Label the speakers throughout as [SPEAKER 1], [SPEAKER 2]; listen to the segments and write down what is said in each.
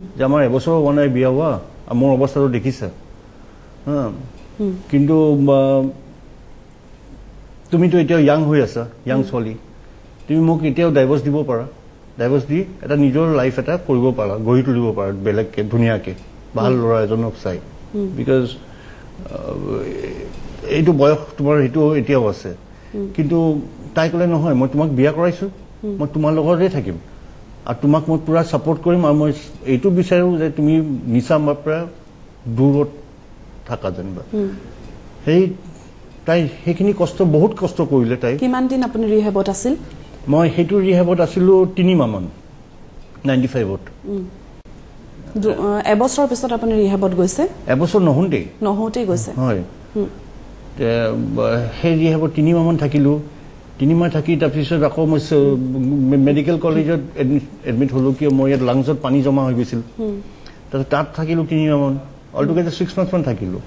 [SPEAKER 1] যে আমাৰ এবছৰ হোৱা নাই বিয়া হোৱা মোৰ অৱস্থাটো দেখিছা কিন্তু তুমিতো এতিয়াও ইয়াং হৈ আছা ইয়াং ছোৱালী তুমি মোক এতিয়াও ডাইভৰ্চ দিব পাৰা ডাইভৰ্চ দি এটা নিজৰ লাইফ এটা কৰিব পাৰা গঢ়ি তুলিব পাৰা বেলেগকে ধুনীয়াকে ভাল ল'ৰা এজনক চাই বিকজ এইটো বয়স তোমাৰ সেইটো এতিয়াও আছে কিন্তু তাই ক'লে নহয় মই তোমাক বিয়া কৰাইছো মই তোমাৰ লগতে থাকিম আৰু তোমাক মই পুৰা সাপোৰ্ট কৰিম আৰু মই এইটো বিচাৰো যে তুমি নিচা মাৰ পৰা দূৰত থাকা যেনিবা সেই তাই সেইখিনি কষ্ট বহুত কষ্ট কৰিলে তাই
[SPEAKER 2] কিমান দিন আপুনি ৰিহেবত আছিল
[SPEAKER 1] মই সেইটো ৰিহেবত আছিলো 3 মাহ মান 95ত
[SPEAKER 2] এবছৰ পিছত আপুনি ৰিহেবত গৈছে
[SPEAKER 1] এবছৰ নহওঁতেই
[SPEAKER 2] গৈছে
[SPEAKER 1] হয় সেই ৰিহেবত 3 মাহ মান থাকিলো 3 মাহ থাকি তাৰপিছত আকৌ মই মেডিকেল কলেজত এডমিট হলো কিয় মই ইয়াত লাংছত পানী জমা হৈ গৈছিল তাৰপিছত তাত থাকিলো 3 মাহ মান অলটোগেদাৰ 6 মান্থ মান থাকিলো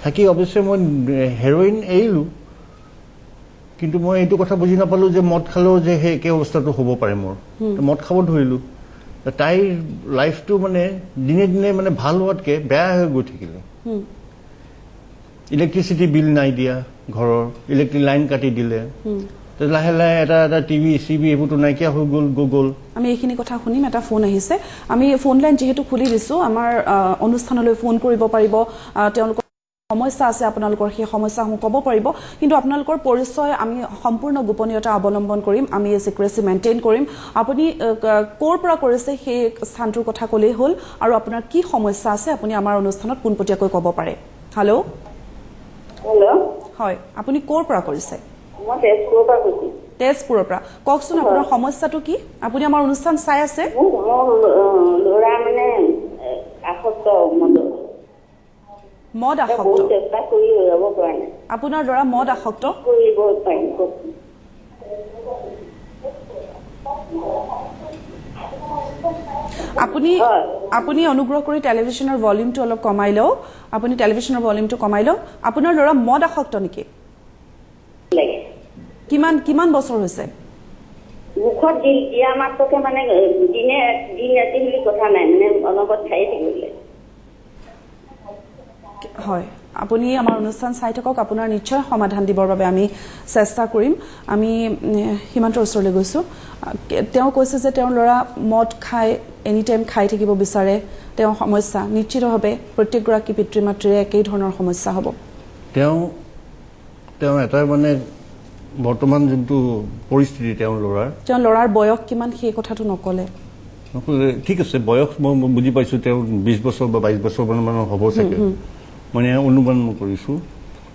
[SPEAKER 1] থাকি অৱশ্যে মই হেৰইন এৰিলো কিন্তু মই এইটো কথা বুজি নাপালো যে মদ খালেও যে সেই একে অৱস্থাটো হ'ব পাৰে মোৰ মদ খাব ধৰিলো তাইৰ লাইফটো মানে দিনে দিনে মানে ভাল হোৱাতকে বেয়া হৈ গৈ থাকিলে ইলেক্ট্ৰিচিটি বিল নাই দিয়া ঘৰৰ ইলেক্ট্ৰিক লাইন কাটি দিলে লাহে লাহে এটা টিভি চিভি এইবোৰতো নাইকিয়া হৈ গ'ল
[SPEAKER 2] আমি এইখিনি কথা শুনিম এটা ফোন আহিছে আমি ফোন লাইন যেহেতু খুলি দিছো আমাৰ অনুষ্ঠানলৈ ফোন কৰিব পাৰিব তেওঁলোকৰ সমস্যা আছে আপোনালোকৰ সেই সমস্যাসমূহ ক'ব পাৰিব কিন্তু আপোনালোকৰ পৰিচয় আমি সম্পূৰ্ণ গোপনীয়তা অৱলম্বন কৰিম আমি সিক্ৰেসি মেইনটেইন কৰিম আপুনি ক'ৰ পৰা কৰিছে সেই স্থানটোৰ কথা ক'লেই হ'ল আৰু আপোনাৰ কি সমস্যা আছে আপুনি আমাৰ অনুষ্ঠানত পোনপটীয়াকৈ ক'ব পাৰে হেল্ল' হয় আপুনি ক'ৰ পৰা কৰিছে
[SPEAKER 3] মই তেজপুৰৰ পৰা কৈছো
[SPEAKER 2] তেজপুৰৰ পৰা কওকচোন আপোনাৰ সমস্যাটো কি আপুনি আমাৰ অনুষ্ঠান চাই আছে
[SPEAKER 3] মোৰ ল'ৰা মানে আসক্ত
[SPEAKER 2] মদ আসক্ত
[SPEAKER 3] চেষ্টা কৰি ৰ'ব পৰা নাই
[SPEAKER 2] আপোনাৰ ল'ৰা মদ আসক্ত
[SPEAKER 3] কৰিব পাৰিম
[SPEAKER 2] আপুনি অনুগ্ৰহ কৰি টেলিভিছনৰ ভলিউমটো অলপ কমাই লওক আপুনি টেলিভিছনৰ ভলিউমটো কমাই লওক আপোনাৰ ল'ৰা মদ আসক্ত নেকি কিমান বছৰ হৈছে
[SPEAKER 3] মুখত দিয়া মাত্ৰকে মানে দিনে দিন ৰাতি বুলি কথা নাই মানে অনবৰত খাই থাকিলে
[SPEAKER 2] হয় আপুনি আমাৰ অনুষ্ঠান চাই থাকক আপোনাৰ নিশ্চয় সমাধান দিবৰ বাবে আমি চেষ্টা কৰিম আমি হিমন্তৰ ওচৰলৈ গৈছো তেওঁ কৈছে যে তেওঁৰ ল'ৰা মদ খাই এনি টাইম খাই থাকিব বিচাৰে তেওঁ সমস্যা নিশ্চিতভাৱে প্ৰত্যেকগৰাকী পিতৃ মাতৃৰে একেই ধৰণৰ সমস্যা হ'ব
[SPEAKER 1] তেওঁ এটা মানে বৰ্তমান যোনটো পৰিস্থিতি তেওঁৰ ল'ৰাৰ
[SPEAKER 2] বয়স কিমান সেই কথাটো নকলে
[SPEAKER 1] ঠিক আছে বয়স মই বুজি পাইছো তেওঁ 20 বছৰ বা 22 বছৰ মান হ'ব চাগে মানে অনুমান কৰিছো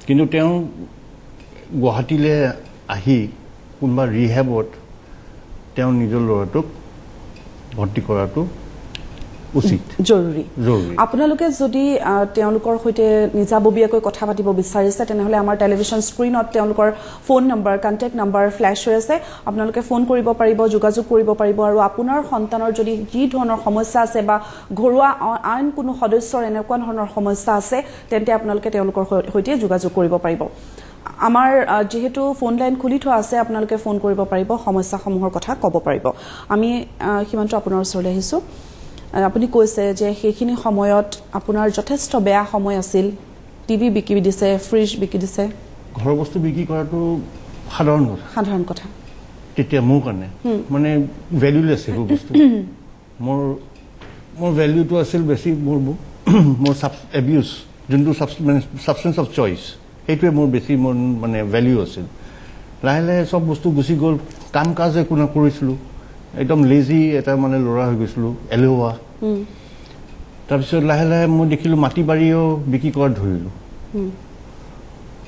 [SPEAKER 1] কিন্তু তেওঁ গুৱাহাটীলৈ আহি কোনোবা ৰিহেবত তেওঁ নিজৰ ল'ৰাটোক ভৰ্তি কৰাটো উচিত
[SPEAKER 2] জৰুৰী আপোনালোকে যদি তেওঁলোকৰ সৈতে নিজাববীয়াকৈ কথা পাতিব বিচাৰিছে তেনেহলে আমাৰ টেলিভিছন স্ক্ৰীনত তেওঁলোকৰ phone number contact number flash হৈ আছে আপোনালোকে ফোন কৰিব পাৰিব যোগাযোগ কৰিব পাৰিব আৰু আপোনাৰ সন্তানৰ যদি যি ধৰণৰ সমস্যা আছে বা ঘৰুৱা আইন কোনো সদস্যৰ এনেকুৱা ধৰণৰ সমস্যা আছে তেন্তে আপোনালোকে তেওঁলোকৰ সৈতে যোগাযোগ কৰিব পাৰিব আমাৰ যেহেতু ফোন লাইন খুলি থোৱা আছে আপোনালোকে ফোন কৰিব পাৰিব সমস্যাসমূহৰ কথা ক'ব পাৰিব আমি হিমন্ত আপোনাৰ ওচৰলৈ আহিছো আপুনি কৈছে যে সেইখিনি সময়ত আপোনাৰ যথেষ্ট বেয়া সময় আছিল টিভি বিকি দিছে ফ্ৰিজ বিকি দিছে
[SPEAKER 1] ঘৰৰ বস্তু বিক্ৰী কৰাটো সাধাৰণ কথা তেতিয়া মোৰ কাৰণে মানে ভ্যালুলেছ এই বস্তু মোৰ ভ্যালুটো আছিল বেছি মোৰ এবিউজ যোনটো সাবষ্টেন্স অফ চইচ সেইটোৱে মোৰ বেছি মোৰ মানে ভ্যালু আছিল লাহে লাহে সব বস্তু গুচি গ'ল কাম কাজ একো নকৰিছিলো একদম লেজি এটা মানে ল'ৰা হৈ গৈছিলো এলেহুৱা তাৰপিছত লাহে লাহে মই দেখিলো মাটি বাৰীও বিক্ৰী কৰাত ধৰিলো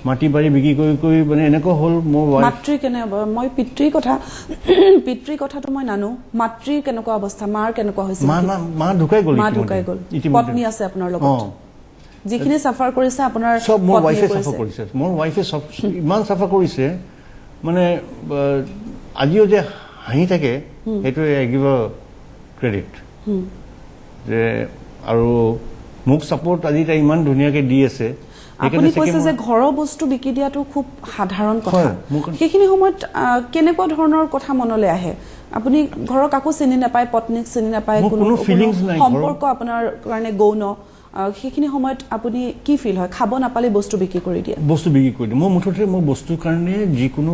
[SPEAKER 1] মাটি বাৰী বিক্ৰী কৰি মানে এনেকুৱা হ'ল মোৰ
[SPEAKER 2] মাতৃ কেনে মই পিতৃ কথাটো মই নানো মাতৃ কেনেকুৱা অৱস্থা মাৰ কেনেকুৱা হৈছে
[SPEAKER 1] মা ঢুকাই গ'ল
[SPEAKER 2] পত্নী আছে আপোনাৰ লগত যিখিনি সাফাৰ কৰিছে আপোনাৰ
[SPEAKER 1] সব মোৰ ওয়াইফে সাফাৰ কৰিছে মোৰ ওয়াইফে সব ইমান সাফাৰ কৰিছে মানে আজিও যে হাঁহি থাকে সেইটো গিভ ক্ৰেডিট যে আৰু মোক সাপোৰ্ট আজি তাই ইমান ধুনীয়াকে দি আছে
[SPEAKER 2] আপুনি কৈছে যে ঘৰৰ বস্তু বিকি দিয়াটো খুব সাধাৰণ কথা সেইখিনি সময়ত কেনেকুৱা ধৰণৰ কথা মনলৈ আহে আপুনি ঘৰৰ কাকো চিনি নাপায় পত্নীক চিনি নাপায়
[SPEAKER 1] কোনো ফিলিংছ নাই
[SPEAKER 2] সম্পৰ্ক আপোনাৰ কাৰণে গৌণ সেইখিনি সময়ত আপুনি কি ফিল হয় খাব নাপালে বস্তু বিক্ৰী কৰি দিয়ে মই
[SPEAKER 1] মুঠতে মই বস্তুৰ কাৰণে যিকোনো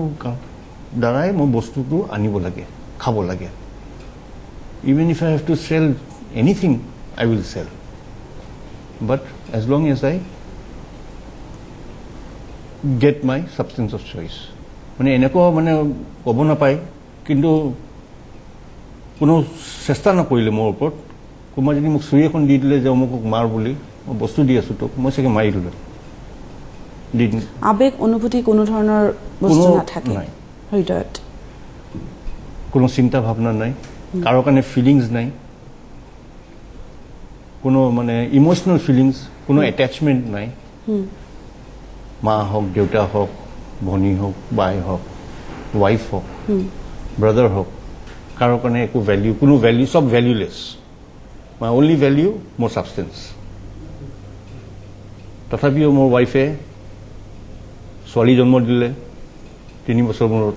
[SPEAKER 1] দ্বাৰাই মই বস্তুটো আনিব লাগে খাব লাগে even if I have to sell anything I will sell but as long as I get my substance of choice মানে এনেকুৱা মানে ক'ব নাপায় কিন্তু কোনো চেষ্টা নকৰিলে মোৰ ওপৰত কোনোবা যদি মোক চুৰি এখন দি দিলে যে মোক মাৰ বুলি মই বস্তু দি আছো তোক মই চাগে মাৰি দিলোঁ
[SPEAKER 2] আবেগ অনুভূতি কোনো ধৰণৰ বস্তু নাথাকে হৃদয়ত
[SPEAKER 1] কোনো চিন্তা ভাৱনা নাই কাৰো কাৰণে ফিলিংছ নাই কোনো মানে ইমোচনেল ফিলিংছ কোনো এটেচমেণ্ট নাই মা হওক দেউতা হওক ভনী হওক বাই হওক ৱাইফ হওক ব্ৰাদাৰ হওক কাৰো কাৰণে একো ভেলিউ কোনো ভেলিউ চব ভেলিউলেছ মাই অনলি ভেলিউ মোৰ ছাবষ্টেঞ্চ তথাপিও মোৰ ৱাইফে ছোৱালী জন্ম দিলে 3 বছৰ মূৰত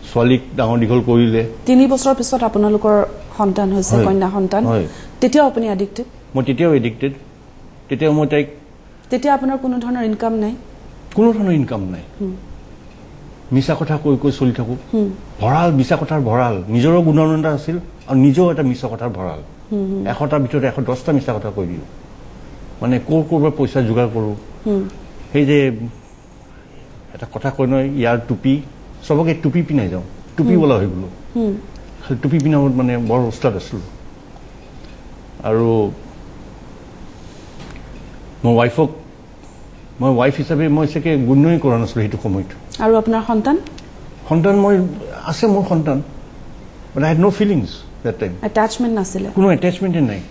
[SPEAKER 1] ছোৱালীক ডাঙৰ দীঘল কৰিলে
[SPEAKER 2] 3 বছৰৰ পিছত আপোনালোকৰ সন্তান হৈছে কন্যা সন্তান তেতিয়াও আপুনি এডিক্টেড
[SPEAKER 1] মই তেতিয়াও এডিক্টেড তেতিয়াও মই তাইক
[SPEAKER 2] তেতিয়া আপোনাৰ কোনো ধৰণৰ ইনকাম নাই মিছা কথা কৈ কৈ চলি থাকো ভঁৰাল মিছা কথাৰ ভঁৰাল নিজৰো গুণানন্দ আছিল আৰু নিজেও এটা মিছা কথাৰ ভঁৰাল 100টাৰ ভিতৰত 110টা মিছা কথা কৈ দিওঁ মানে ক'ৰবাৰ পইচা যোগাৰ কৰোঁ সেই যে এটা কথা কয় নহয় ইয়াৰ টুপি চবকে টুপি পিন্ধাই যাওঁ টুপিৱালা হৈ গ'লো খালি টুপি পিন্ধাবত মানে বৰ উস্তাদ আছিলোঁ আৰু মই ৱাইফ হিচাপে মই চাগে গণ্যই কৰা নাছিলোঁ সেইটো সময়ত আৰু আপোনাৰ সন্তান মই আছে মোৰ সন্তান but I had no' feelings that time attachment নাছিলে
[SPEAKER 1] কোনো এটাচমেণ্টে নাই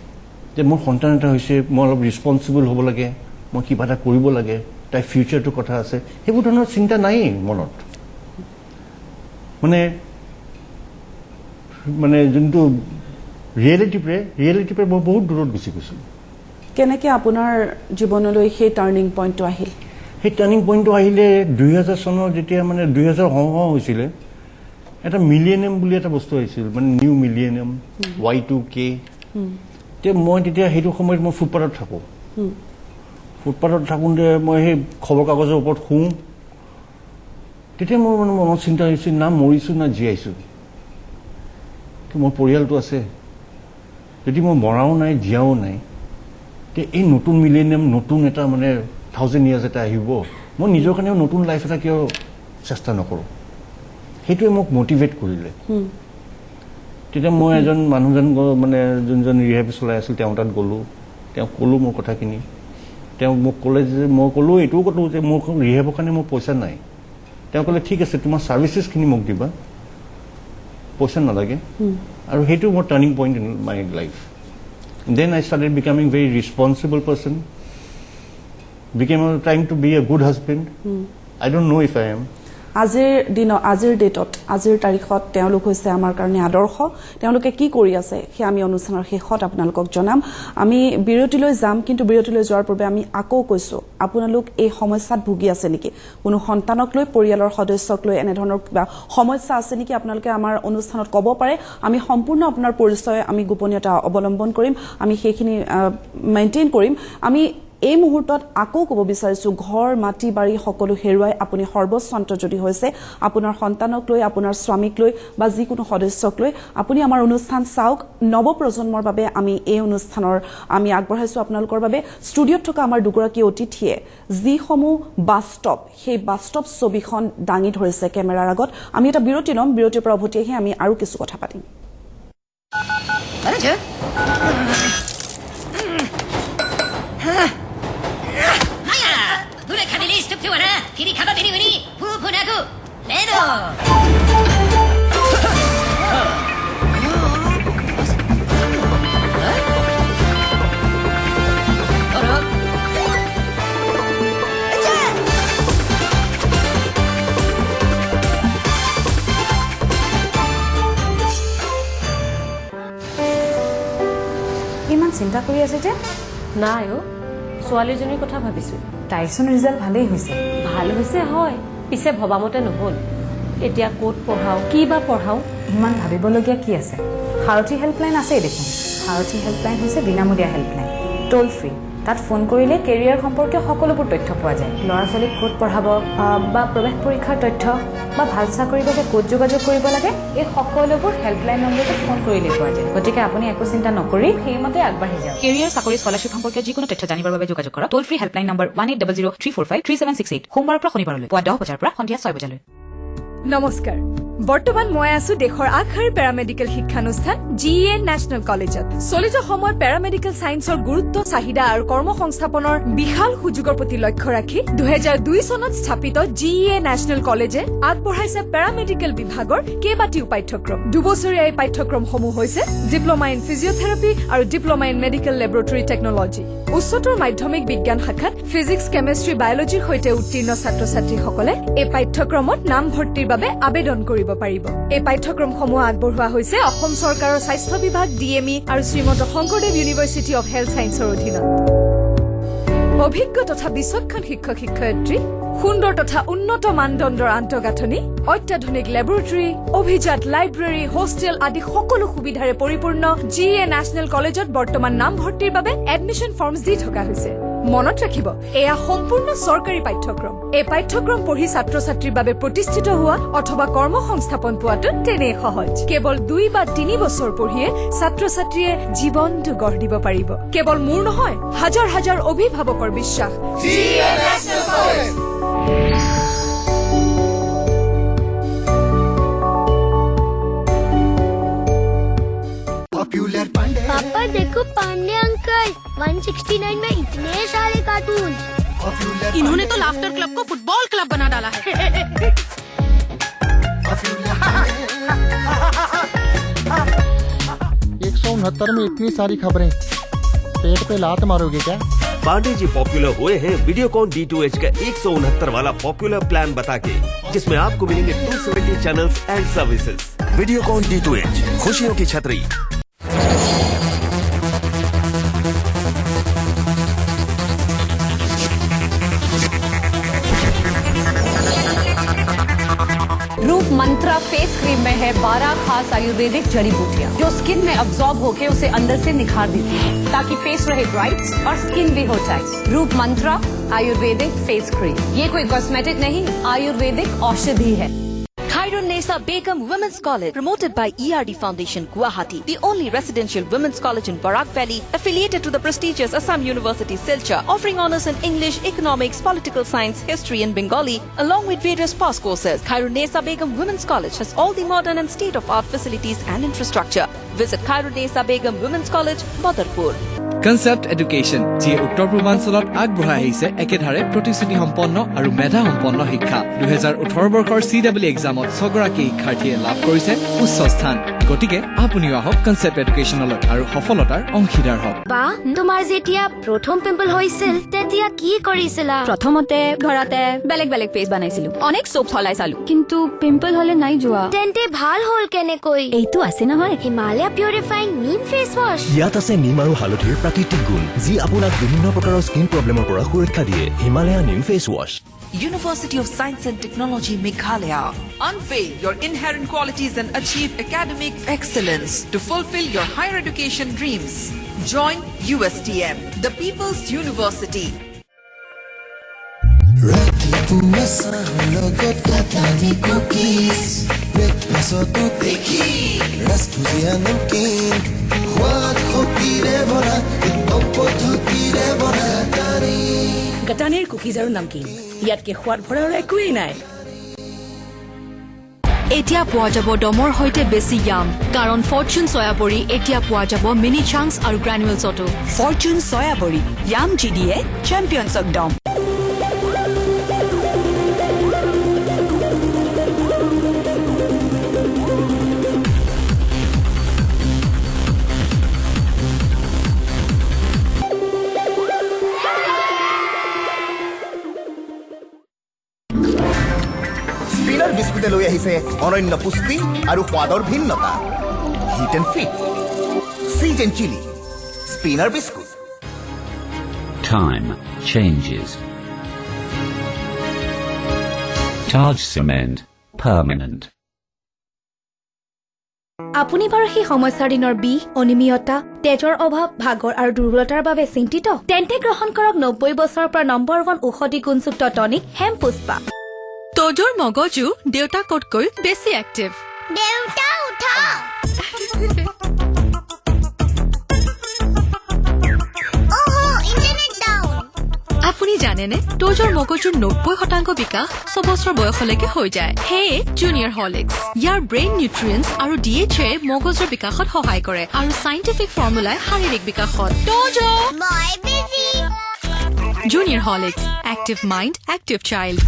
[SPEAKER 1] যে মোৰ সন্তান এটা হৈছে মই অলপ ৰেছপনচিবল হ'ব লাগে মই কিবা এটা কৰিব লাগে তাইৰ ফিউচাৰটোৰ কথা আছে সেইবোৰ ধৰণৰ চিন্তা নায়েই মনত মানে যোনটো ৰিয়েলিটিৰে মই বহুত দূৰত গুচি গৈছোঁ
[SPEAKER 2] কেনেকৈ আপোনাৰ জীৱনলৈ সেই টাৰ্ণিং পইণ্টটো আহিল
[SPEAKER 1] সেই টাৰ্ণিং পইণ্টটো আহিলে 2000 চনৰ যেতিয়া মানে 2000 হৈছিলে এটা মিলিয়নিয়াম বুলি এটা বস্তু আহিছিল মানে নিউ মিলিয়নিয়াম Y2K মই তেতিয়া সেইটো সময়ত মই ফুটপাথত থাকোঁতে মই সেই খবৰ কাগজৰ ওপৰত শুওঁ তেতিয়া মোৰ মানে মনত চিন্তা হৈছিল না মৰিছোঁ না জীয়াইছোঁ মোৰ পৰিয়ালটো আছে যদি মই মৰাও নাই জীয়াও নাই এই নতুন মিলেনিয়াম নতুন এটা মানে 1000 years এটা আহিব মই নিজৰ কাৰণেও নতুন লাইফ এটা কিয় চেষ্টা নকৰোঁ সেইটোৱে মোক মটিভেট কৰিলে তেতিয়া মই এজন মানুহজন মানে যোনজন ৰিহেব চলাই আছিল তেওঁ তাত গ'লোঁ তেওঁ ক'লোঁ মোৰ কথাখিনি তেওঁ মোক ক'লে যে মই ক'লোঁ এইটোও ক'লোঁ যে মোৰ ৰিহেবৰ কাৰণে মোৰ পইচা নাই তেওঁ ক'লে ঠিক আছে তোমাৰ ছাৰ্ভিচেছখিনি মোক দিবা পইচা নালাগে আৰু সেইটো মোৰ turning point in my life Then I started becoming very responsible person. Trying to be a good husband. I don't know if I am.
[SPEAKER 2] আজিৰ ডেটত আজিৰ তাৰিখত তেওঁলোক হৈছে আমাৰ কাৰণে আদৰ্শ তেওঁলোকে কি কৰি আছে সেই আমি অনুষ্ঠানৰ শেষত আপোনালোকক জনাম আমি বিৰতিলৈ যাম কিন্তু বিৰতিলৈ যোৱাৰ পূৰ্বে আমি আকৌ কৈছো আপোনালোক এই সমস্যাত ভুগি আছে নেকি কোনো সন্তানক লৈ পৰিয়ালৰ সদস্যক লৈ এনে ধৰণৰ কিবা সমস্যা আছে নেকি আপোনালোকে আমাৰ অনুষ্ঠানত ক'ব পাৰে আমি সম্পূৰ্ণ আপোনাৰ পৰিচয় আমি গোপনীয়তা অৱলম্বন কৰিম আমি সেইখিনি মেইনটেইন কৰিম আমি এই মুহূৰ্তত আকৌ ক'ব বিচাৰিছো ঘৰ মাটি বাৰী সকলো হেৰুৱাই আপুনি সৰ্বস্বান্ত যদি হৈছে আপোনাৰ সন্তানক লৈ আপোনাৰ স্বামীক লৈ বা যিকোনো সদস্যক লৈ আপুনি আমাৰ অনুষ্ঠান চাওক নৱপ্ৰজন্মৰ বাবে আমি এই অনুষ্ঠানৰ আমি আগবঢ়াইছো আপোনালোকৰ বাবে ষ্টুডিঅ'ত থকা আমাৰ দুগৰাকী অতিথিয়ে যিসমূহ বাস্তৱ সেই বাস্তৱ ছবিখন দাঙি ধৰিছে কেমেৰাৰ আগত আমি এটা বিৰতি ল'ম বিৰতিৰ পৰা উভতি আহি আমি আৰু কিছু কথা পাতিম
[SPEAKER 4] ইমান চিন্তা কৰি আছে যে
[SPEAKER 5] নাই অ ছোৱালীজনীৰ কথা ভাবিছো
[SPEAKER 4] টাইচন ৰিজাল্ট ভালেই হৈছে
[SPEAKER 5] ভাল হৈছে হয় পিছে ভবামতে নহল এতিয়া ক'ত পঢ়াও কি বা পঢ়াও
[SPEAKER 4] ইমান ভাবিবলগীয়া কি আছে সাৰথী হেল্পলাইন আছেই দেখোন সাৰথী হেল্পলাইন হৈছে বিনামূলীয়া হেল্পলাইন টোল ফ্ৰী তাত ফোন কৰিলে কেৰিয়াৰ সম্পৰ্কীয় সকলোবোৰ তথ্য পোৱা যায় ল'ৰা ছোৱালীক ক'ত পঢ়াব বা প্ৰৱেশ পৰীক্ষাৰ তথ্য বা ভাল চাকৰিৰ বাবে ক'ত যোগাযোগ কৰিব লাগে এই সকলোবোৰ হেল্পলাইন নম্বৰটোত ফোন কৰিলে পোৱা যায় গতিকে আপুনি একো চিন্তা নকৰি সেইমতে আগবাঢ়ি যাওক কেৰিয়াৰ চাকৰি স্কলাৰশ্বিপ সম্পৰ্কীয় যিকোনো তথ্য জানিবৰ বাবে যোগাযোগ কৰক টোল ফ্ৰী হেল্পলাইন নম্বৰ 180034533768 সোমবাৰৰ পৰা শনিবাৰলৈ পুৱা 10 বজাৰ পৰা সন্ধিয়া 6 বজালৈ
[SPEAKER 6] নমস্কাৰ বৰ্তমান মই আছো দেশৰ আগশাৰীৰ পেৰামেডিকেল শিক্ষানুষ্ঠান GEN নেশ্যনেল কলেজত চলিত সময়ত পেৰামেডিকেল সায়েন্সৰ গুৰুত্ব চাহিদা আৰু কৰ্মসংস্থাপনৰ বিশাল সুযোগৰ প্ৰতি লক্ষ্য ৰাখি 2002 চনত স্থাপিত GEN নেশ্যনেল কলেজে আগবঢ়াইছে পেৰামেডিকেল বিভাগৰ কেইবাটিও পাঠ্যক্ৰম দুবছৰীয়া এই পাঠ্যক্ৰমসমূহ হৈছে ডিপ্ল'মা ইন ফিজিঅথেৰাপি আৰু diploma in medical laboratory technology উচ্চতৰ মাধ্যমিক বিজ্ঞান শাখাত ফিজিক্স কেমেষ্ট্ৰি বায়লজিৰ সৈতে উত্তীৰ্ণ ছাত্ৰ ছাত্ৰীসকলে এই পাঠ্যক্ৰমত নাম ভৰ্তিৰ বাবে আবেদন কৰিব পাৰিব এই পাঠ্যক্ৰমসমূহ আগবঢ়োৱা হৈছে অসম চৰকাৰৰ স্বাস্থ্য বিভাগ DME আৰু Srimanta Sankardev university of health সায়েন্সৰ অধীনত অভিজ্ঞ তথা বিচক্ষণ শিক্ষক শিক্ষয়িত্ৰী সুন্দৰ তথা উন্নত মানদণ্ডৰ আন্তঃগাঁথনি অত্যাধুনিক লেবৰেটৰী অভিজাত লাইব্ৰেৰী হোষ্টেল আদি সকলো সুবিধাৰে পৰিপূৰ্ণ GEN নেশ্যনেল কলেজত বৰ্তমান নাম ভৰ্তিৰ বাবে এডমিশ্যন ফৰ্মছ দি থকা হৈছে মনত ৰাখিব এয়া সম্পূৰ্ণ চৰকাৰী পাঠ্যক্ৰম এই পাঠ্যক্ৰম পঢ়ি ছাত্ৰ ছাত্ৰীৰ বাবে প্ৰতিষ্ঠিত হোৱা অথবা কৰ্মসংস্থাপন পোৱাটো তেনেই সহজ কেৱল 2 বা 3 বছৰ পঢ়িয়ে ছাত্ৰ ছাত্ৰীয়ে জীৱনটো গঢ় দিব পাৰিব কেৱল মোৰ নহয় হাজাৰ হাজাৰ অভিভাৱকৰ বিশ্বাস GEN নেশ্যনেল কলেজ
[SPEAKER 7] पापा देखो पांडे अंकल 169 में इतने सारे कार्टून
[SPEAKER 8] इन्होंने तो लाफ्टर क्लब को फुटबॉल क्लब बना डाला है
[SPEAKER 9] 169 में इतनी सारी खबरें पेट पे लात मारोगे क्या
[SPEAKER 10] पांडे जी पॉपुलर हुए हैं वीडियोकॉन D2H का 169 वाला पॉपुलर प्लान बता के जिसमें आपको मिलेंगे 270 channels and services Videocon D2H खुशियों की छतरी
[SPEAKER 11] रूप मंत्रा फेस क्रीम में है 12 खास आयुर्वेदिक जड़ी बूटियाँ जो स्किन में अब्सॉर्ब होकर उसे अंदर से निखार देती है ताकि फेस रहे ब्राइट और स्किन भी हो टाइट रूप मंत्रा आयुर्वेदिक फेस क्रीम ये कोई कॉस्मेटिक नहीं आयुर्वेदिक औषधि है
[SPEAKER 12] Khairun-Nisa Begum Women's College, promoted by ERD Foundation, Guwahati, the only residential women's college in Barak Valley, affiliated to the prestigious Assam University, Silchar, offering honors in English, economics, political science, history and Bengali, along with various past courses. Khairun-Nisa Begum Women's College has all the modern and state-of-art facilities and infrastructure. Visit Khairun-Nisa Begum Women's College, Badarpur.
[SPEAKER 13] Concept Education, যিয়ে উত্তৰ পূৰ্বাঞ্চলত আগবঢ়াই আহিছে একেধাৰে প্ৰতিশ্ৰুতি সম্পন্ন আৰু মেধা সম্পন্ন শিক্ষা 2018 বৰ্ষৰ CW এক্সামত 6 গৰাকী শিক্ষাৰ্থীয়ে লাভ কৰিছে উচ্চ স্থান গতিকে আপুনিও আহক কনসেপ্ট এডুকেশনলৈ আৰু সফলতাৰ অংশীদাৰ হওক
[SPEAKER 7] বা তোমাৰ যেতিয়া প্ৰথম পিম্পল হৈছিল তেতিয়া কি কৰিছিলা
[SPEAKER 14] প্ৰথমতে ঘৰতে বেলেগ বেলেগ পেজ বনাইছিলো অনেক সোপ হলাই চালো কিন্তু পিম্পল হলে নাই যোৱা
[SPEAKER 7] তেন্তে ভাল হল কেনেকৈ
[SPEAKER 14] এইটো আছে নহয়
[SPEAKER 7] হিমালয়া পিউৰিফাইং নিম ফেস ওয়াশ
[SPEAKER 15] ইয়াত আছে নিম আৰু হালধিৰ প্ৰাকৃতিক গুণ যি আপোনাক বিভিন্ন প্ৰকাৰৰ স্কিন প্ৰব্লেমৰ পৰা সুৰক্ষা দিয়ে হিমালয়া নিম face wash
[SPEAKER 12] University of Science and Technology, Meghalaya. Unveil your inherent qualities and achieve academic excellence to fulfill your higher education dreams. Join USTM, the People's University.
[SPEAKER 8] গটানিৰ কুকিজ আৰু নামকিন ইয়াতকে সোৱাদ ভৰাৰ একোৱেই নাই
[SPEAKER 16] এতিয়া পোৱা যাব ডমৰ হৈতে বেছি য়াম কাৰণ ফৰচুন সয়াবৰি এতিয়া পোৱা যাব মিনি চাংকছ আৰু গ্ৰানুৱেলছটো
[SPEAKER 17] ফৰচুন সয়াবৰি য়াম জিডিয়ে চেম্পিয়নছ অফ ডম
[SPEAKER 18] বিস্কুটে লৈ আহিছে অনন্য পুষ্টি আৰু সোৱাদৰ ভিন্নতা hit and fit cheese and chilli spinner biscuit
[SPEAKER 19] Time changes. Taj Cement, permanent.
[SPEAKER 5] আপুনি বাৰু সেই সমস্যাৰ দিনৰ বিষ অনিয়মিততা তেজৰ অভাৱ ভাগৰ আৰু দুৰ্বলতাৰ বাবে চিন্তিত তেন্তে গ্ৰহণ কৰক 90 বছৰৰ পৰা নম্বৰ 1 ঔষধি গুণযুক্ত টনিক হেমপুষ্পা
[SPEAKER 16] তোজৰ মগজু দেউতাকতকৈ বেছি এক্টিভ
[SPEAKER 7] দেউতা উঠা
[SPEAKER 16] আপুনি জানেনে তোজৰ মগজুৰ 90% বিকাশ 6 বছৰ বয়সলৈকে হৈ যায় সেয়ে জুনিয়ৰ হলিক্স ইয়াৰ ব্ৰেইন নিউট্ৰিয়েন্টছ আৰু ডিএইচএ মগজুৰ বিকাশত সহায় কৰে আৰু সাইন্টিফিক ফৰ্মুলাই শাৰীৰিক বিকাশত তোজ junior Horlicks active mind active child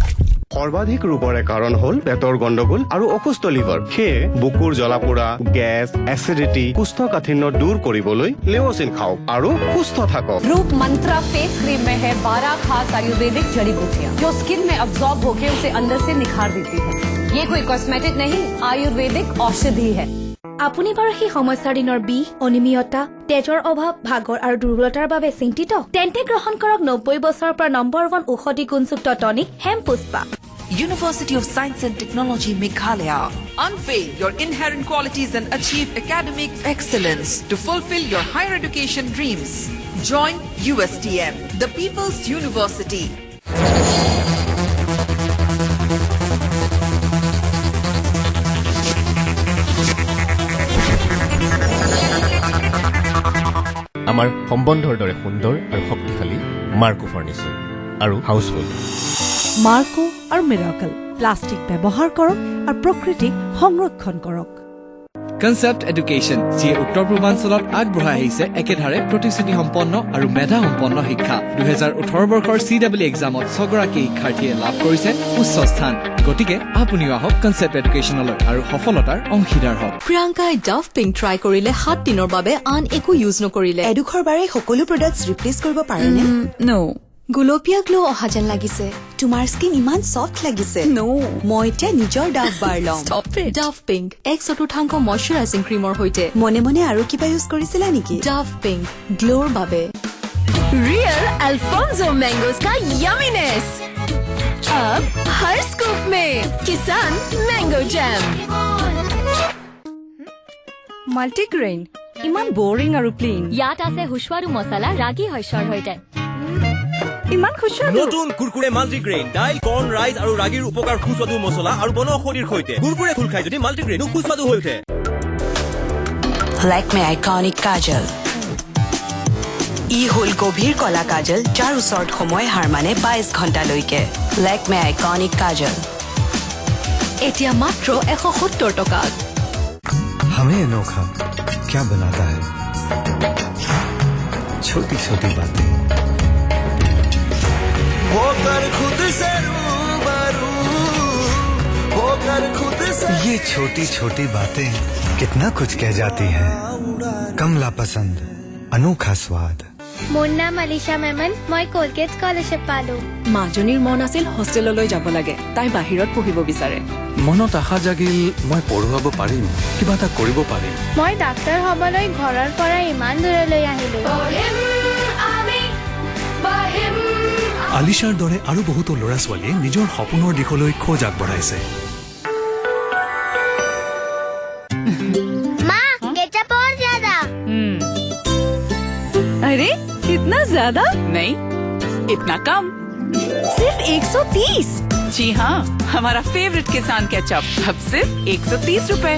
[SPEAKER 20] সৰ্বাধিক ৰোগৰে কাৰণ হ'ল পেটৰ গণ্ডগোল আৰু অসুস্থ লিভাৰ সেয়ে বুকুৰ জ্বলাপোৰা গেছ এচিডিটি কোষ্ঠকাঠিন্য দূৰ কৰিবলৈ লেওচিন খাওক আৰু সুস্থ থাকক
[SPEAKER 11] रूप मंत्रा फेस क्रीम में है 12 खास आयुर्वेदिक जड़ी बूटियां जो स्किन में अब्सॉर्ब होकर उसे अंदर से निखार देती है ये कोई कॉस्मेटिक नहीं आयुर्वेदिक औषधि है
[SPEAKER 5] আপুনি বাৰু সেই সমস্যাৰ দিনৰ বিষ অনিয়মিততা তেজৰ অভাৱ ভাগৰ আৰু দুৰ্বলতাৰ বাবে চিন্তিত তেন্তে গ্ৰহণ কৰক 90 বছৰৰ পৰা নম্বৰ 1 ঔষধি গুণযুক্ত tonic হেমপুষ্পা
[SPEAKER 12] University of Science and Technology Meghalaya. Unveil your inherent qualities and achieve academic excellence to fulfill your higher education dreams. Join USTM, the People's University.
[SPEAKER 15] আমাৰ সম্বন্ধৰ দৰে সুন্দৰ আৰু শক্তিশালী মাৰ্কো ফাৰ্নিচাৰ আৰু হাউচহোল্ড
[SPEAKER 21] মাৰ্কো আৰু মিৰাকল প্লাষ্টিক ব্যৱহাৰ কৰক আৰু প্ৰকৃতিক সংৰক্ষণ কৰক
[SPEAKER 13] কনসেপ্ট এডুকেশ্যন যিয়ে উত্তৰ পূৰ্বাঞ্চলত আগবঢ়াই আহিছে একেধাৰে প্ৰতিশ্ৰুতি সম্পন্ন আৰু মেধা সম্পন্ন শিক্ষা 2018 বৰ্ষৰ CW এক্সামত 6 গৰাকী শিক্ষাৰ্থীয়ে লাভ কৰিছে উচ্চ স্থান গতিকে আপুনিও আহক কনসেপ্ট এডুকেশ্যনলৈ আৰু সফলতাৰ অংশীদাৰ হওক
[SPEAKER 16] প্ৰিয়ংকাই ডাভ পিংক ট্ৰাই কৰিলে 7 দিনৰ বাবে আন একো ইউজ নকৰিলে
[SPEAKER 17] এডুখৰ বাৰে সকলো প্ৰডাক্টছ ৰিপ্লেচ কৰিব পাৰেনে
[SPEAKER 16] নো
[SPEAKER 17] গোলপীয়া গ্লো অহা যেন লাগিছে তোমাৰ স্কিন ইমান সফ্ট লাগিছে
[SPEAKER 16] নো
[SPEAKER 17] মই এতিয়া নিজৰ ডাভ বাৰ লম
[SPEAKER 16] ডাভ পিংক 1/4 ময়শ্চাৰাইজিং ক্ৰীমৰ সৈতে
[SPEAKER 17] মনে মনে আৰু কিবা ইউজ কৰিছিলা নেকি
[SPEAKER 16] ডাভ পিংক গ্লোৰ বাবে
[SPEAKER 12] Real Alfonso Mangoes का यमीनेस अब हर स्कूप में किसान मैंगो जैम
[SPEAKER 6] মাল্টিগ্ৰেইন ইমান বৰিং আৰু প্লেইন
[SPEAKER 14] ইয়াত আছে হুছৱাৰু মছলা ৰাগী শস্যৰ সৈতে
[SPEAKER 6] ইমান খুচুৰা
[SPEAKER 22] নতুন কুৰকুৰে মাল্টিগ্ৰেইন দাইল কৰ্ণ ৰাইচ আৰু ৰাগীৰ উপকাৰ সুস্বাদু মছলা আৰু বনৌষধিৰ সৈতে কুৰকুৰে খুল খাই যদি মাল্টিগ্ৰেইন সুস্বাদু হৈ উঠে
[SPEAKER 17] Lakme Iconic Kajal ই হল গভীৰ কলা কাজল যাৰ ওচৰত সময় হাৰ মানে 22 ঘণ্টালৈকে Lakme Iconic Kajal
[SPEAKER 16] এতিয়া মাত্ৰ 170 টকা
[SPEAKER 23] हमें अनोखा क्या बनाता है छोटी छोटी बातें होकर खुद से रूबरू होकर खुद से ये छोटी छोटी बातें कितना कुछ कह जाती हैं कमला पसंद अनोखा स्वाद
[SPEAKER 7] মোৰ নাম আলিশা মেমন মই কলগেট স্কলাৰশ্বিপ পালো
[SPEAKER 11] মাজনীৰ মন আছিল হোষ্টেললৈ যাব লাগে তাই বাহিৰত পঢ়িব বিচাৰে
[SPEAKER 23] মনত আশা জাগিল মই পঢ়ুৱাব পাৰিম কিবা এটা কৰিব পাৰিম
[SPEAKER 7] মই ডাক্তৰ হ'বলৈ ঘৰৰ পৰা ইমান দূৰলৈ আহিলো
[SPEAKER 23] আলিশাৰ দৰে আৰু বহুতো ল'ৰা ছোৱালীয়ে নিজৰ সপোনৰ দিশলৈ খোজ আগবঢ়াইছে
[SPEAKER 7] माँ केचप और ज्यादा
[SPEAKER 21] अरे इतना ज्यादा
[SPEAKER 17] नहीं इतना कम
[SPEAKER 21] सिर्फ 130
[SPEAKER 17] जी हाँ हमारा फेवरेट किसान केचप अब सिर्फ 130 रुपए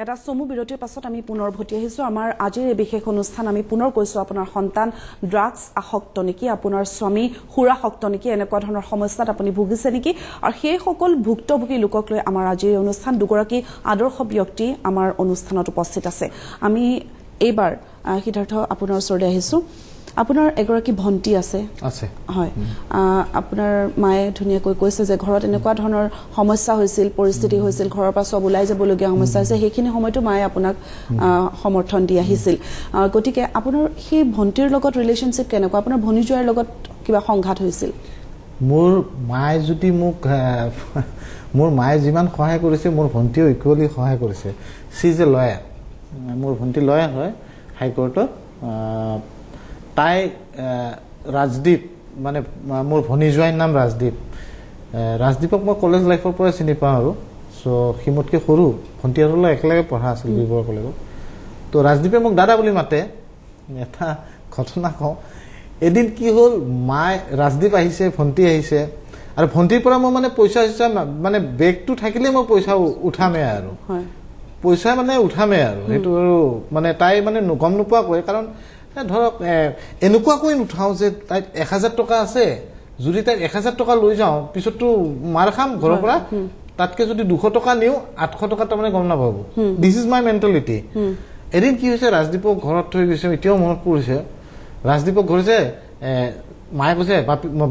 [SPEAKER 2] এটা সমু বিৰতিৰ পাছত আমি পুনৰ ভতি আহিছো আমাৰ আজিৰ এই বিশেষ অনুষ্ঠান আমি পুনৰ কৈছো আপোনাৰ সন্তান ড্ৰাগছ আসক্ত নেকি আপোনাৰ স্বামী সুৰাসক্ত নেকি এনেকুৱা ধৰণৰ সমস্যাত আপুনি ভুগিছে নেকি আৰু সেই সকল ভুক্তভোগী লোকক লৈ আমাৰ আজিৰ এই অনুষ্ঠান দুগৰাকী আদৰ্শ ব্যক্তি আমাৰ অনুষ্ঠানত উপস্থিত আছে আমি এইবাৰ সিদ্ধাৰ্থ আপোনাৰ ওচৰলৈ আহিছো আপোনাৰ এগৰাকী ভণ্টি আছে
[SPEAKER 1] আছে
[SPEAKER 2] হয় আপোনাৰ মায়ে ধুনীয়াকৈ কৈছে যে ঘৰত এনেকুৱা ধৰণৰ সমস্যা হৈছিল পৰিস্থিতি হৈছিল ঘৰৰ পৰা সব ওলাই যাবলগীয়া সমস্যা হৈছে সেইখিনি সময়তো মায়ে আপোনাক সমৰ্থন দি আহিছিল গতিকে আপোনাৰ সেই ভণ্টিৰ লগত ৰিলেশনশ্বিপ কেনেকুৱা আপোনাৰ ভনীজোৱাৰ লগত কিবা সংঘাত হৈছিল
[SPEAKER 1] মোৰ মায়ে যদি মোক মোৰ মায়ে যিমান সহায় কৰিছে মোৰ ভণ্টিও ইকুৱেলি সহায় কৰিছে সি যে লয়াৰ মোৰ ভণ্টি লয়াৰ হয় হাইকোৰ্টত তাই ৰাজদীপ মানে মোৰ ভনীজোৱাইৰ নাম ৰাজদীপক মই কলেজ লাইফৰ পৰা চিনি পাওঁ আৰু সো সি মোতকৈ সৰু ভণ্টি আৰু একেলগে পঢ়া আছিল বিবৰ কলেজত তো ৰাজদীপে মোক দাদা বুলি মাতে এটা ঘটনা কওঁ এদিন কি হ'ল মায়ে ৰাজদীপ আহিছে ভণ্টি আহিছে আৰু ভণ্টিৰ পৰা মই মানে পইচা মানে বেগটো থাকিলে মই পইচা উঠামে আৰু পইচা মানে উঠামে আৰু সেইটো আৰু মানে তাই মানে গম নোপোৱাকৈ কাৰণ ধৰক এনেকুৱাকৈ নুঠাওঁ যে তাই 1000 টকা আছে যদি তাই 1000 টকা লৈ যাওঁ পিছততো মাৰ খাম ঘৰৰ পৰা তাতকে যদি 200 টকা নিওঁ 800 টকা তাৰমানে গম নাপাব দিছ ইজ মাই মেণ্টেলিটি এদিন কি হৈছে ৰাজদীপক ঘৰত থৈ গৈছে এতিয়াও মনত পৰিছে ৰাজদীপক ঘৰছে মায়ে কৈছে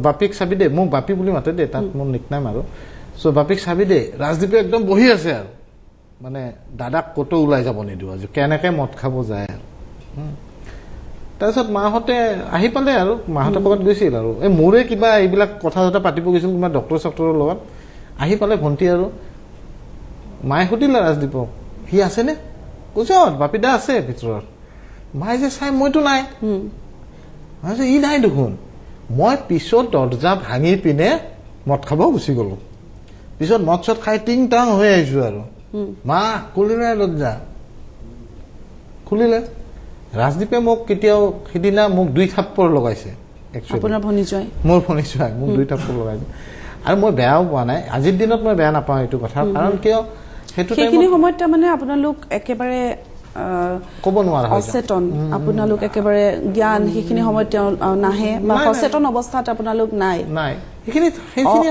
[SPEAKER 1] বাপিক চাবি দে মোক বাপি বুলি মাতে দে তাত মোৰ নিকনাম আৰু সো বাপিক চাবি দে ৰাজদীপে একদম বহি আছে আৰু মানে দাদাক কতো ওলাই যাব নিদিও আজি কেনেকে মদ খাব যায় আৰু তাৰপিছত মাহঁতে আহি পালে আৰু মাহঁতে ক'ৰবাত গৈছিল আৰু এই মোৰে কিবা এইবিলাক কথা জটা পাতিব গৈছিল কিবা ডক্টৰ চক্টৰৰ লগত আহি পালে ভণ্টি আৰু মায়ে সুধিলে ৰাজদীপক সি আছেনে কৈছে বাপিদা আছে ভিতৰত মায়ে যে চাই মইতো নাই ই নাই দেখোন মই পিছত দৰ্জা ভাঙি পিনে মদ খাব গুচি গলো পিছত মদ চদ খাই টিং টাং হৈ আহিছো আৰু মা খুলিলে দৰ্জা খুলিলে ৰাজদীপে মোক কেতিয়াও সিদিনা মোক 2 থাপ্পৰ লগাইছে
[SPEAKER 2] আপোনাৰ ভনীজোৱাই
[SPEAKER 1] মোৰ ভনীজোৱাই মোক 2 থাপ্পৰ লগাইছে আৰু মই বেয়াও পোৱা নাই আজিৰ দিনত মই বেয়া নাপাওঁ এইটো কথা কাৰণ কিয়
[SPEAKER 2] সেইখিনি সময়ত মানে আপোনালোক একেবাৰে
[SPEAKER 1] ক'ব নোৱাৰা
[SPEAKER 2] অচেতন আপোনালোক একেবাৰে জ্ঞান সেইখিনি সময়ত নাহে বা সচেতন অৱস্থাত আপোনালোক নাই
[SPEAKER 1] সেইখিনি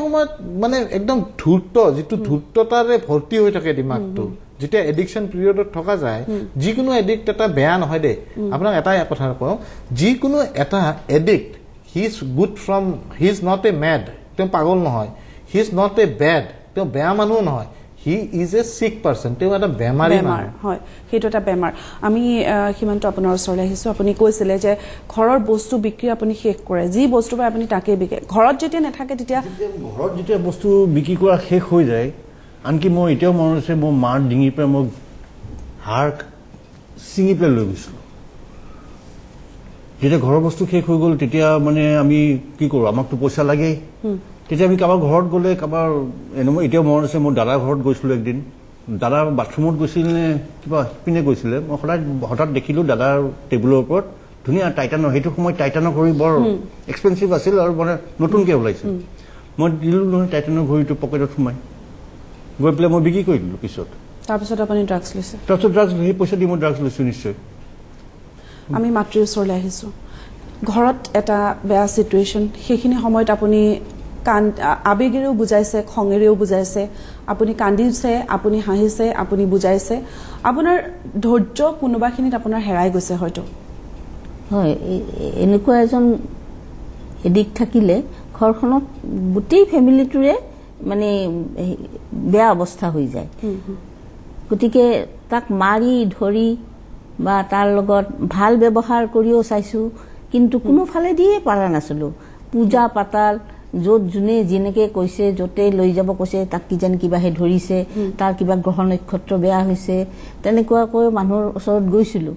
[SPEAKER 1] সময়ত মানে একদম ধূৰ্ত যিটো ধূৰ্ততাৰে ভৰ্তি হৈ থাকে দিমাগটো যেতিয়া এডিকশ্যন পিৰিয়ডত থকা যায় যিকোনো এডিক্ট এটা বেয়া নহয় দেই আপোনাক এটাই কথা কওঁ যিকোনো এটা addict he is good from he is not a made তেওঁ পাগল নহয় he is not a bed তেওঁ বেয়া মানুহ নহয় হি ইজ এ সিক পাৰ্চন তেওঁ এটা বেমাৰী
[SPEAKER 2] হয় সেইটো এটা বেমাৰ আমি সীমান্ত আপোনাৰ ওচৰলৈ আহিছো আপুনি কৈছিলে যে ঘৰৰ বস্তু বিক্ৰী আপুনি শেষ কৰে যি বস্তু পায় আপুনি তাকে বিকে ঘৰত যেতিয়া নাথাকে তেতিয়া
[SPEAKER 3] ঘৰত যেতিয়া বস্তু বিক্ৰী কৰা শেষ হৈ যায় আনকি মই এতিয়াও মনত আছে মোৰ মাৰ ডিঙিৰ পৰা মই হাড় ছিঙি পেলাই লৈ গৈছিলোঁ যেতিয়া ঘৰৰ বস্তু শেষ হৈ গ'ল তেতিয়া মানে আমি কি কৰোঁ আমাকতো পইচা লাগেই তেতিয়া আমি কাৰোবাৰ ঘৰত গ'লে কাৰোবাৰ এতিয়াও মনত আছে মোৰ দাদাৰ ঘৰত গৈছিলোঁ একদিন দাদা বাথৰুমত গৈছিল নে কিবা পিনে গৈছিলে মই সদায় হঠাৎ দেখিলোঁ দাদাৰ টেবুলৰ ওপৰত ধুনীয়া টাইটানৰ সেইটো সময়ত টাইটানৰ ঘড়ী বৰ এক্সপেঞ্চিভ আছিল আৰু মানে নতুনকৈ ওলাইছিল মই দিলোঁ নহয় টাইটানৰ ঘড়ীটো পকেটত সোমাই গৈ পেলাই মই বিক্ৰী কৰি দিলোঁ পিছত
[SPEAKER 2] তাৰপিছত আপুনি ড্ৰাগছ লৈছে
[SPEAKER 3] তাৰপিছত ড্ৰাগছ সেই পইচা দি মই ড্ৰাগছ লৈছোঁ নিশ্চয়
[SPEAKER 2] আমি মাতৃৰ ওচৰলৈ আহিছোঁ ঘৰত এটা বেয়া চিটুৱেশ্যন সেইখিনি সময়ত আপুনি আবেগেৰেও বুজাইছে খঙেৰেও বুজাইছে আপুনি কান্দিছে আপুনি হাঁহিছে আপুনি বুজাইছে আপোনাৰ ধৈৰ্য কোনোবাখিনিত আপোনাৰ হেৰাই গৈছে হয়তো
[SPEAKER 4] হয় এনেকুৱা এজন এডিক্ট থাকিলে ঘৰখনত গোটেই ফেমিলিটোৰে মানে বেয়া অৱস্থা হৈ যায় গতিকে তাক মাৰি ধৰি বা তাৰ লগত ভাল ব্যৱহাৰ কৰিও চাইছোঁ কিন্তু কোনোফালে দিয়ে পাৰা নাছিলোঁ পূজা পাতাল য'ত যোনে যেনেকৈ কৈছে য'তেই লৈ যাব কৈছে তাক কিজানি কিবাহে ধৰিছে তাৰ কিবা গ্ৰহ নক্ষত্ৰ বেয়া হৈছে তেনেকুৱাকৈ মানুহৰ ওচৰত গৈছিলোঁ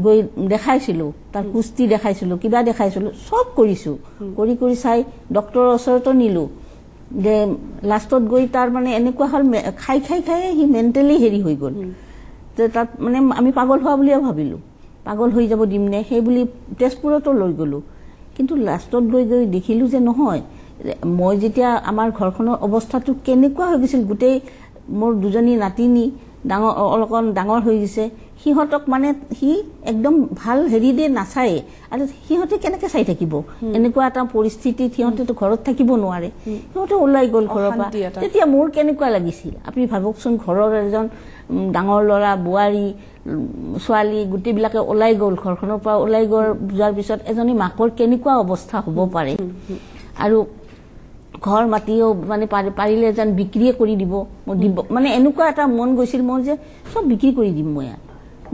[SPEAKER 4] গৈ দেখাইছিলোঁ তাৰ কুস্তি দেখাইছিলোঁ কিবা দেখাইছিলোঁ চব কৰিছোঁ কৰি চাই ডক্টৰৰ ওচৰতো নিলোঁ যে লাষ্টত গৈ তাৰ মানে এনেকুৱা হ'ল খাই সি মেণ্টেলি হেৰি হৈ গ'ল যে তাত মানে আমি পাগল হোৱা বুলিয়ে ভাবিলোঁ পাগল হৈ যাব দিম নে সেই বুলি তেজপুৰতো লৈ গ'লোঁ কিন্তু লাষ্টত গৈ দেখিলোঁ যে নহয় মই যেতিয়া আমাৰ ঘৰখনৰ অৱস্থাটো কেনেকুৱা হৈ গৈছিল গোটেই মোৰ দুজনী নাতিনী অলকণ ডাঙৰ হৈ গৈছে সিহঁতক মানে সি একদম ভাল হেৰি দিয়ে নাচায়ে আৰু সিহঁতে কেনেকৈ চাই থাকিব এনেকুৱা এটা পৰিস্থিতিত সিহঁতেতো ঘৰত থাকিব নোৱাৰে সিহঁতে ওলাই গ'ল ঘৰৰ পৰা তেতিয়া মোৰ কেনেকুৱা লাগিছিল আপুনি ভাবকচোন ঘৰৰ এজন ডাঙৰ ল'ৰা বোৱাৰী ছোৱালী গোটেইবিলাকে ওলাই গ'ল ঘৰখনৰ পৰা ওলাই যোৱাৰ পিছত এজনী মাকৰ কেনেকুৱা অৱস্থা হ'ব পাৰে আৰু ঘৰ মাটিও মানে পাৰিলে যেন বিক্ৰীয়ে কৰি দিব মানে এনেকুৱা এটা মন গৈছিল মোৰ যে চব বিক্ৰী কৰি দিম মই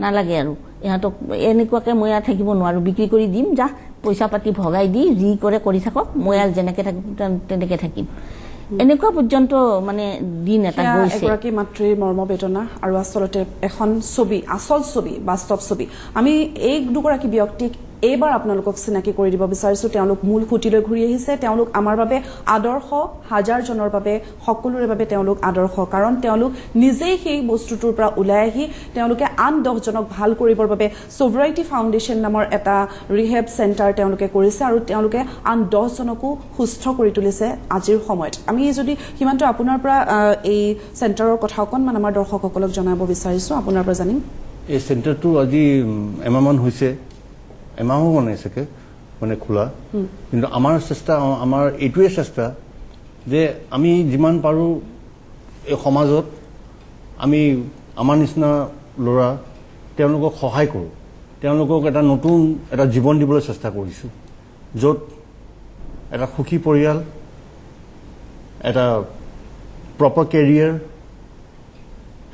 [SPEAKER 4] নালাগে আৰু ইহঁতক এনেকুৱাকে মই থাকিব নোৱাৰো বিক্ৰী কৰি দিম যা পইচা পাতি ভগাই দি যি কৰে কৰি থাকক মই যেনেকে থাকিম তেনেকে থাকিম এনেকুৱা পৰ্যন্ত মানে দিন এটা গৈছে
[SPEAKER 2] এগৰাকী মাতৃৰ মৰ্মবেদনা আৰু আচলতে এখন ছবি আচল ছবি বাস্তৱ ছবি আমি এই দুগৰাকী ব্যক্তিক এইবাৰ আপোনালোকক চিনাকি কৰি দিব বিচাৰিছো তেওঁলোক মূল খুঁটিলৈ ঘূৰি আহিছে তেওঁলোক আমাৰ বাবে আদৰ্শ হাজাৰজনৰ বাবে সকলোৰে বাবে তেওঁলোক আদৰ্শ কাৰণ তেওঁলোক নিজেই সেই বস্তুটোৰ পৰা ওলাই আহি তেওঁলোকে আন 10 জনক ভাল কৰিবৰ বাবে সোভৰাইটি ফাউণ্ডেশ্যন নামৰ এটা ৰিহেব চেণ্টাৰ তেওঁলোকে কৰিছে আৰু তেওঁলোকে আন 10 জনকো সুস্থ কৰি তুলিছে আজিৰ সময়ত আমি যদি হিমান্ত আপোনাৰ পৰা এই চেণ্টাৰৰ কথা অকণমান আমাৰ দৰ্শকসকলক জনাব বিচাৰিছো আপোনাৰ পৰা জানিম
[SPEAKER 3] এই চেণ্টাৰটো আজি এমাহমান হৈছে এমাহো মানে চাগে মানে খোলা কিন্তু আমাৰ চেষ্টা আমাৰ এইটোৱে চেষ্টা যে আমি যিমান পাৰোঁ এই সমাজত আমি আমাৰ নিচিনা ল'ৰা তেওঁলোকক সহায় কৰোঁ তেওঁলোকক এটা নতুন এটা জীৱন দিবলৈ চেষ্টা কৰিছোঁ য'ত এটা সুখী পৰিয়াল এটা প্ৰপাৰ কেৰিয়াৰ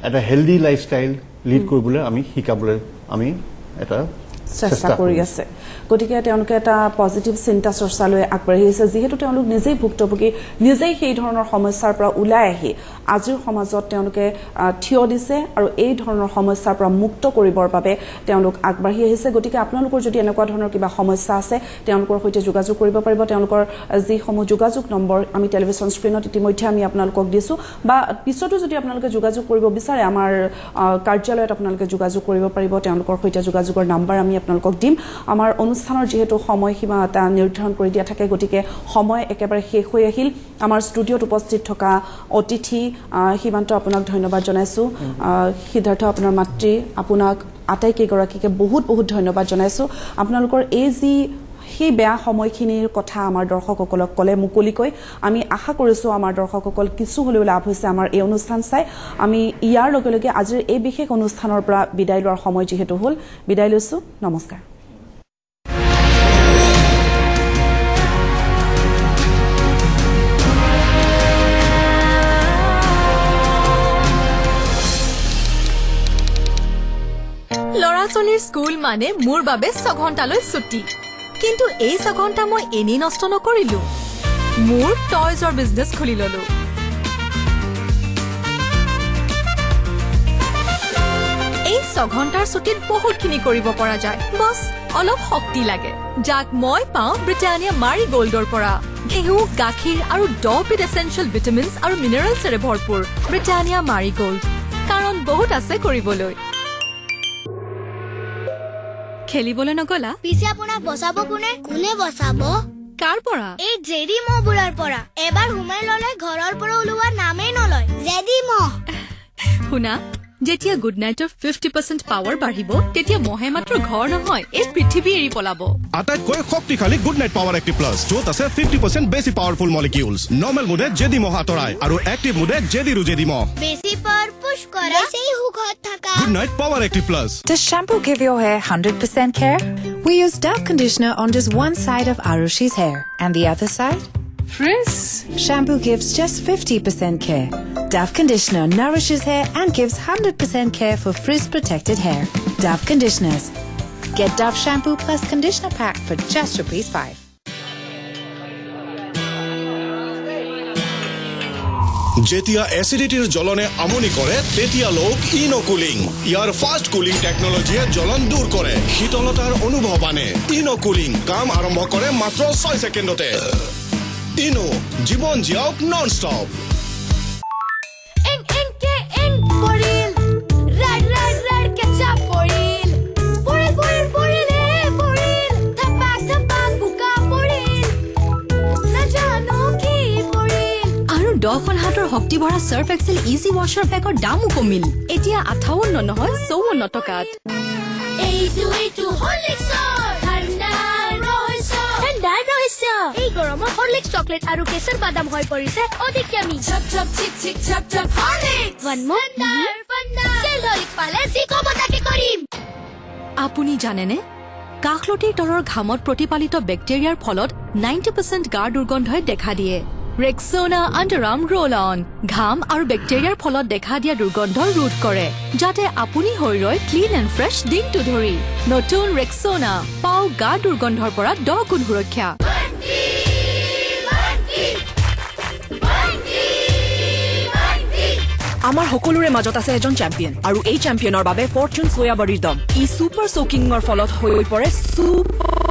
[SPEAKER 3] এটা হেল্ডি লাইফষ্টাইল লিড কৰিবলৈ আমি শিকাবলৈ আমি এটা
[SPEAKER 2] চেষ্টা কৰি আছে গতিকে তেওঁলোকে এটা পজিটিভ চিন্তা চৰ্চালৈ আগবাঢ়ি আহিছে যিহেতু তেওঁলোক নিজেই ভুক্তভোগী নিজেই সেই ধৰণৰ সমস্যাৰ পৰা ওলাই আহি আজিৰ সমাজত তেওঁলোকে থিয় দিছে আৰু এই ধৰণৰ সমস্যাৰ পৰা মুক্ত কৰিবৰ বাবে তেওঁলোক আগবাঢ়ি আহিছে গতিকে আপোনালোকৰ যদি এনেকুৱা ধৰণৰ কিবা সমস্যা আছে তেওঁলোকৰ সৈতে যোগাযোগ কৰিব পাৰিব তেওঁলোকৰ যিসমূহ যোগাযোগ নম্বৰ আমি টেলিভিছন স্ক্ৰীনত ইতিমধ্যে আমি আপোনালোকক দিছো বা পিছতো যদি আপোনালোকে যোগাযোগ কৰিব বিচাৰে আমাৰ কাৰ্যালয়ত আপোনালোকে যোগাযোগ কৰিব পাৰিব তেওঁলোকৰ সৈতে যোগাযোগৰ নম্বৰ আমি আপোনালোকক দিম আমাৰ অনুষ্ঠানৰ যেহেতু সময়সীমা এটা নিৰ্ধাৰণ কৰি দিয়া থাকে গতিকে সময় একেবাৰে শেষ হৈ আহিল আমাৰ ষ্টুডিঅ'ত উপস্থিত থকা অতিথি হিমান্ত আপোনাক ধন্যবাদ জনাইছো সিদ্ধাৰ্থ আপোনাৰ মাতৃ আপোনাক আটাইকেইগৰাকীকে বহুত বহুত ধন্যবাদ জনাইছো আপোনালোকৰ এই যি সেই বেয়া সময়খিনিৰ কথা আমাৰ দৰ্শকসকলক ক'লে মুকলিকৈ আমি আশা কৰিছোঁ আমাৰ দৰ্শকসকল কিছু হ'লেও লাভ হৈছে আমাৰ এই অনুষ্ঠান চাই আমি ইয়াৰ লগে লগে আজিৰ এই বিশেষ অনুষ্ঠানৰ পৰা বিদায় লোৱাৰ সময় যিহেতু হ'ল বিদায় লৈছোঁ নমস্কাৰ
[SPEAKER 16] ল'ৰা-ছোৱালীৰ স্কুল মানে মোৰ বাবে 6 ঘণ্টালৈ ছুটি কিন্তু এই 6 ঘণ্টা মই এনেই নষ্ট নকৰিলো মোৰ টয়জৰ বিজনেছ খুলি ললো এই 6 ঘণ্টাৰ ছুটিত বহুতখিনি কৰিব পৰা যায় বছ অলপ শক্তি লাগে যাক মই পাওঁ ব্ৰিটানিয়া মাৰি গোল্ডৰ পৰা ঘিউ গাখীৰ আৰু 10 বিধ এসেনশিয়েল ভিটামিনছ আৰু মিনাৰেলছৰে ভৰপূৰ ব্ৰিটানিয়া মাৰি গোল্ড কাৰণ বহুত আছে কৰিবলৈ খেলিবলৈ নগলা
[SPEAKER 7] পিছে আপোনাক বচাব কোনে বচাব
[SPEAKER 16] কাৰ পৰা
[SPEAKER 7] এই জেডি মহবোৰৰ পৰা এবাৰ হুমাই ললে ঘৰৰ পৰা ওলোৱা নামেই নলয় জেডি মহ
[SPEAKER 16] শুনা যেতিয়া গুড নাইটৰ 50% পাৱাৰ বাঢ়িব তেতিয়া মহে মাত্ৰ ঘৰ নহয় এই পৃথিৱী এৰি পলাব
[SPEAKER 20] আটাইতকৈ শক্তিশালী good night power active plus য'ত আছে 50% বেছি পাৱাৰফুল মলিকিউলছ নৰ্মেল মুডে জেডি মহ আঁতৰাই আৰু এক্টিভ মুডে জেডি মহ
[SPEAKER 7] বেছি পাৱাৰ পুশ কৰা বেছি হুকত থাকা
[SPEAKER 20] good night power active plus
[SPEAKER 8] Does shampoo give your hair 100% care? We use Dove conditioner on just one side of Arushi's hair and the other side frizz. Shampoo gives just 50% care. Dove conditioner nourishes hair and gives 100% care for frizz-protected hair. Dove conditioners. Get Dove shampoo plus conditioner pack for just ₹5.
[SPEAKER 20] যেতিয়া এসিডিটিৰ জ্বলনে আমনি কৰে তেতিয়া লোক ইনোকুলিং ইয়াৰ fast cooling টেকনলজিয়ে জ্বলন দূৰ কৰে শীতলতাৰ অনুভৱ আনে ইনোকুলিং কাম আৰম্ভ কৰে মাত্ৰ 6 ছেকেণ্ডতে ইনো জীৱন জিয়াওক নন ষ্টপ
[SPEAKER 7] পৰিল ৰাড কেচাপ পৰিল থাপাক বুকা পৰিল নাজানো কি পৰিল
[SPEAKER 16] আৰু 10 হাতৰ শক্তি ভৰা সাৰ্ফ এক্সেল ইজি ৱাশ্বাৰ বেগৰ দামো কমিল এতিয়া 58 নহয় 54 টকাত
[SPEAKER 7] এইটো হলিক্সৰ ঠাণ্ডা ৰহস্য এই গৰমত হৰলিক্স চকলেট আৰু কেশৰ বাদাম হৈ পৰিছে অধিক ইয়ামি ছপ চিক হৰলিক্স ওয়ান মোৰ চেল হৰলিক্স পালে যি কব তাকে
[SPEAKER 16] আপুনি জানেনে কাষলতিৰ তলৰ ঘামত প্ৰতিপালিত বেক্টেৰিয়াৰ ফলত 90% গাৰ দুৰ্গন্ধই দেখা দিয়ে ৰেক্সোনা আণ্ডাৰআৰ্ম ৰোল অন ঘাম আৰু বেক্টেৰিয়াৰ ফলত দেখা দিয়া দুৰ্গন্ধ ৰোধ কৰে যাতে আপুনি হৈ ৰয় ক্লিন এণ্ড ফ্ৰেছ দিনটো ধৰি নতুন ৰেক্সোনা পাও গাৰ দুৰ্গন্ধৰ পৰা 10 গুণ সুৰক্ষা
[SPEAKER 9] আমাৰ সকলোৰে মাজত আছে এজন চেম্পিয়ন আৰু এই চেম্পিয়নৰ বাবে ফৰচুন সোয়া বড়িৰ দম ই সুপাৰ সোকিংৰ ফলত হৈ পৰে